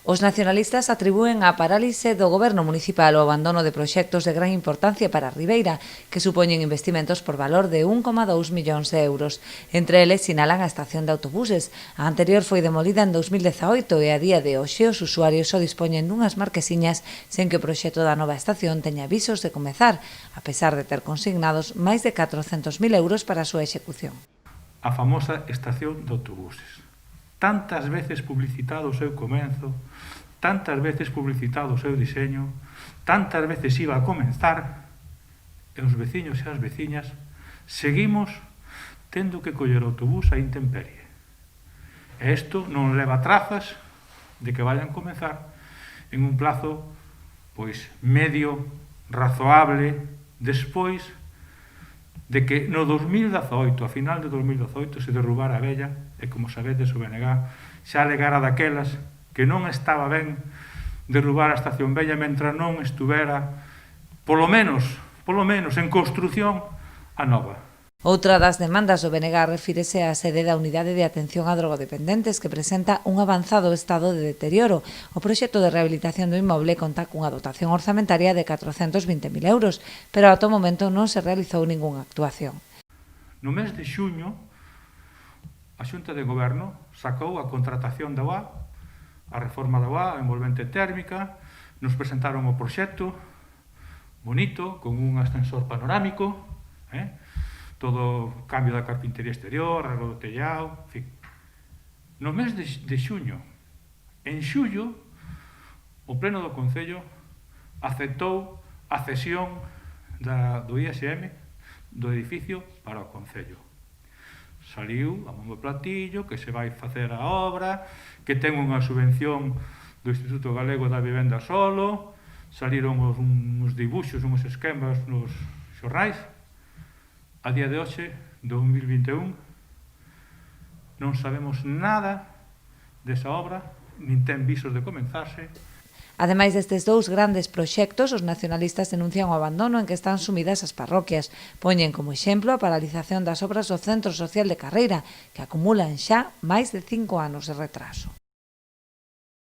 Os nacionalistas atribúen a parálise do goberno municipal o abandono de proxectos de gran importancia para a Ribeira, que supoñen investimentos por valor de 1,2 millóns de euros. Entre eles sinalan a estación de autobuses. A anterior foi demolida en 2018 e a día de hoxe os usuarios só dispoñen dunhas marquesiñas sen que o proxecto da nova estación teña avisos de comezar, a pesar de ter consignados máis de 400.000 euros para a súa execución. A famosa estación de autobuses. Tantas veces publicitado o seu comenzo, tantas veces publicitado o seu diseño, tantas veces iba a comenzar, e os veciños e as veciñas seguimos tendo que coller autobús a intemperie. E isto non leva trazas de que vayan comenzar en un plazo pois medio, razoable, despois de que no 2018, a final de 2018, se derrubara a vella, e como sabedes o BNG xa alegara daquelas que non estaba ben derrubar a estación vella mentre non estuvera, polo menos, en construción, a nova. Outra das demandas do BNG refírese á sede da Unidade de Atención a Drogodependentes, que presenta un avanzado estado de deterioro. O proxecto de rehabilitación do inmoble conta cunha dotación orzamentaria de 420.000 euros, pero ata o momento non se realizou ningunha actuación. No mes de xuño, a Xunta de Goberno sacou a contratación da UA, a reforma da UA, a envolvente térmica, nos presentaron o proxecto, bonito, con un ascensor panorámico, todo o cambio da carpintería exterior, arreglo do tellado, en fin. No mes de xuño, en xullo, o Pleno do Concello aceptou a cesión do ISM do edificio para o Concello. Saliu a bombo platillo que se vai facer a obra, que ten unha subvención do Instituto Galego da Vivenda Solo, saliron uns dibuxos, uns esquemas nos xornais. A día de hoxe, 2021, non sabemos nada desa obra, nin ten visos de comenzarse. Ademais destes dous grandes proxectos, os nacionalistas denuncian o abandono en que están sumidas as parroquias. Poñen como exemplo a paralización das obras do Centro Social de Carreira, que acumulan xa máis de 5 anos de retraso.